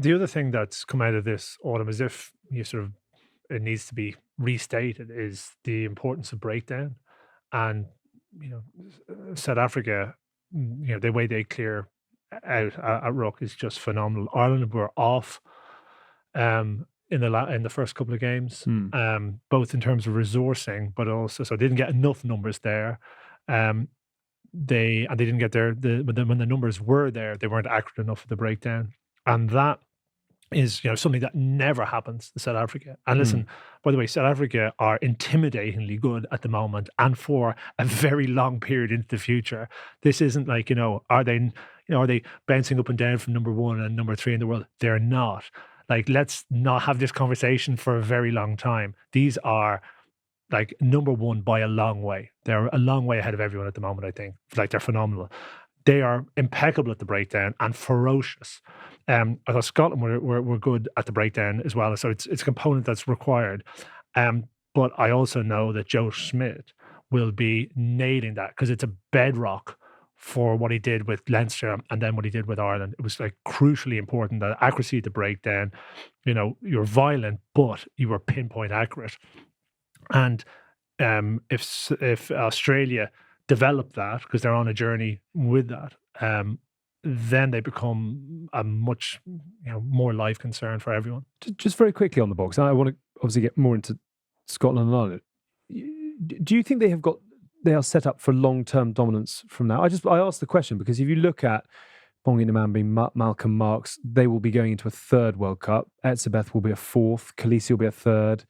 the other thing that's come out of this autumn, as if it needs to be restated, is the importance of breakdown. And South Africa, the way they clear out at ruck is just phenomenal. Ireland were off in the first couple of games, both in terms of resourcing, but also so they didn't get enough numbers there. They didn't get when the numbers were there, they weren't accurate enough for the breakdown, and that is something that never happens in South Africa. And listen, by the way, South Africa are intimidatingly good at the moment, and for a very long period into the future. This isn't like are they bouncing up and down from number 1 and number 3 in the world? They're not. Like, let's not have this conversation for a very long time. These are like number 1 by a long way. They're a long way ahead of everyone at the moment, I think. Like, they're phenomenal. They are impeccable at the breakdown and ferocious. I thought Scotland were good at the breakdown as well. So it's a component that's required. But I also know that Joe Schmidt will be nailing that, because it's a bedrock for what he did with Leinster and then what he did with Ireland. It was like crucially important, that accuracy at the breakdown. You're violent, but you were pinpoint accurate. And if Australia develop that, because they're on a journey with that, then they become a much more live concern for everyone. Just very quickly on the Boks, I want to obviously get more into Scotland and Ireland. Do you think they are set up for long-term dominance from now? I asked the question because if you look at Bongi Namambi, Malcolm Marx, they will be going into a third World Cup. Etzebeth will be a fourth. Khaleesi will be a third.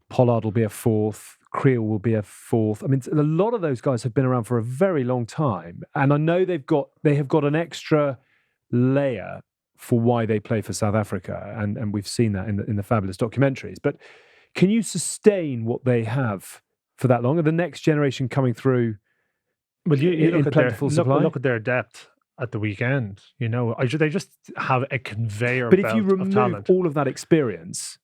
Pollard will be a fourth. Creel will be a fourth. I mean, a lot of those guys have been around for a very long time, and I know they have got an extra layer for why they play for South Africa, and we've seen that in the fabulous documentaries. But can you sustain what they have for that long? Are the next generation coming through? Well, you look at their depth at the weekend. They just have a conveyor belt of talent. But if you remove all of that experience,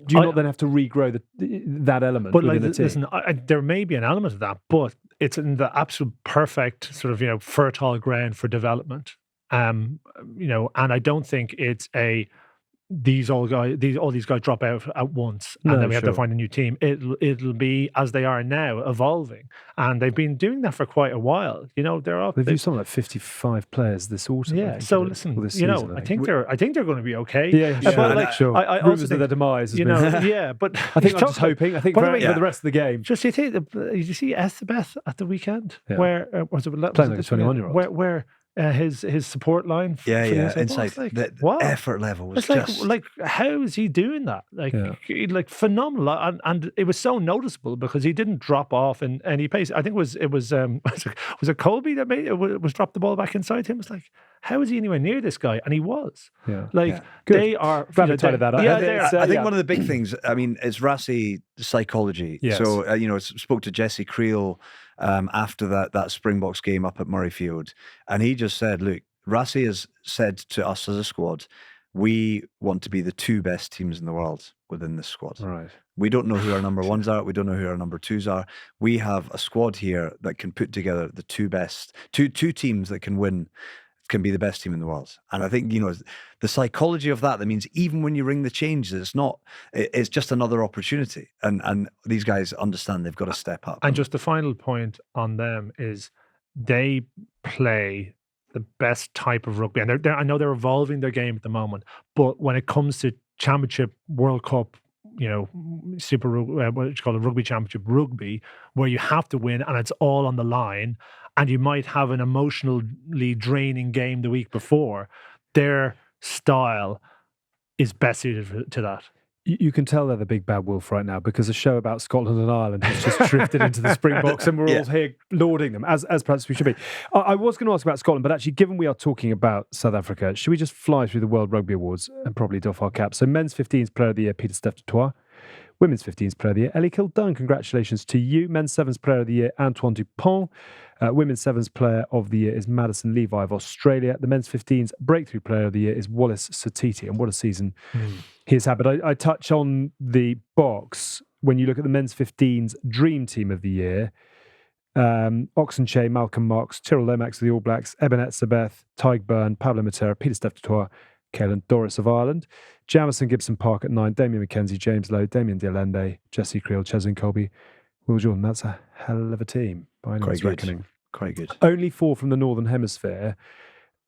do you not then have to regrow that element within the team? Listen, there may be an element of that, but it's in the absolute perfect sort of fertile ground for development. And I don't think it's all these guys drop out at once and then we have to find a new team. It'll be as they are now, evolving, and they've been doing that for quite a while. They've used something like 55 players this autumn. Yeah. So listen, I think they're going to be okay. Yeah, sure. I Rumors also of their demise. Yeah, but I think I'm just hoping. I think for the rest of the game. Just you see Etzebeth at the weekend, where was it playing like a 21-year-old, where his support line. Inside the effort level was just like how is he doing that? Like phenomenal, and it was so noticeable because he didn't drop off in any pace. I think was it Colby that was dropped the ball back inside him? It's like, how is he anywhere near this guy? And he was. They are glad we tidied that up. I think one of the big things, I mean, it's Rassie psychology. Yes. So spoke to Jesse Creel after that Springboks game up at Murrayfield, and he just said, look, Rassie has said to us as a squad, we want to be the 2 best teams in the world within this squad. Right. We don't know who our number 1s are. We don't know who our number 2s are. We have a squad here that can put together the 2 best, two teams that can win, can be the best team in the world. And I think, the psychology of that means even when you ring the changes, it's just another opportunity. And these guys understand they've got to step up. And just the final point on them is they play the best type of rugby. And I know they're evolving their game at the moment, but when it comes to Championship, World Cup, Super Rugby Championship rugby, where you have to win and it's all on the line, and you might have an emotionally draining game the week before, their style is best suited to that. You can tell they're the big bad wolf right now, because a show about Scotland and Ireland has just drifted into the Springboks, and we're all here lauding them, as perhaps we should be. I was going to ask about Scotland, but actually, given we are talking about South Africa, should we just fly through the World Rugby Awards and probably doff our caps? So men's 15s Player of the Year, Pieter-Steph du Toit. Women's 15s Player of the Year, Ellie Kildunn. Congratulations to you. Men's 7s Player of the Year, Antoine Dupont. Women's 7s Player of the Year is Madison Levi of Australia. The men's 15s Breakthrough Player of the Year is Wallace Satiti. And what a season he has had. But I touch on the Boks. When you look at the men's 15s Dream Team of the Year, Oxenchae, Malcolm Marx, Tyrrell Lomax of the All Blacks, Eben Etzebeth, Tyg Byrne, Pablo Matera, Pieter-Steph du Toit, Caelan Doris of Ireland, Jamison Gibson Park at 9, Damien McKenzie, James Lowe, Damien Dialende, Jesse Creel, Cheslin Colby, Will Jordan. That's a hell of a team by anyone's reckoning. Quite good. Only 4 from the Northern Hemisphere.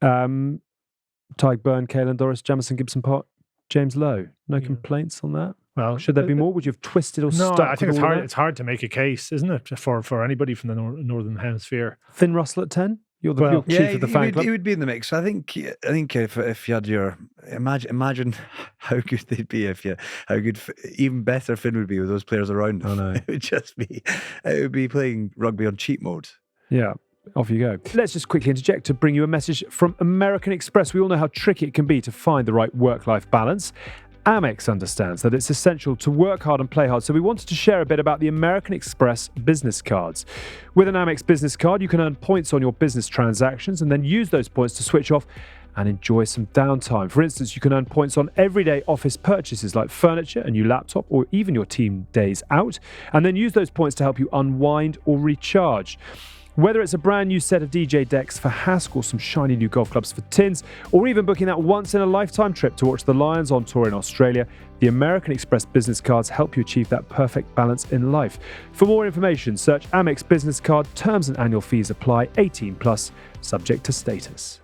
Tyke Byrne, Caelan Doris, Jamison Gibson Park, James Lowe. No complaints on that? Well, should there be more? Would you have twisted or no, stuck? I think it's hard to make a case, isn't it, for anybody from the Northern Hemisphere? Finn Russell at 10? You're the chief of the fan club. He would be in the mix. I think if you had your imagine how good they'd be how good even better Finn would be with those players around him. I know. It would be playing rugby on cheat mode. Yeah. Off you go. Let's just quickly interject to bring you a message from American Express. We all know how tricky it can be to find the right work-life balance. Amex understands that it's essential to work hard and play hard, so we wanted to share a bit about the American Express business cards. With an Amex business card, you can earn points on your business transactions and then use those points to switch off and enjoy some downtime. For instance, you can earn points on everyday office purchases like furniture, a new laptop, or even your team days out, and then use those points to help you unwind or recharge. Whether it's a brand new set of DJ decks for Hask or some shiny new golf clubs for Tins, or even booking that once-in-a-lifetime trip to watch the Lions on tour in Australia, the American Express business cards help you achieve that perfect balance in life. For more information, search Amex Business Card. Terms and annual fees apply. 18+, subject to status.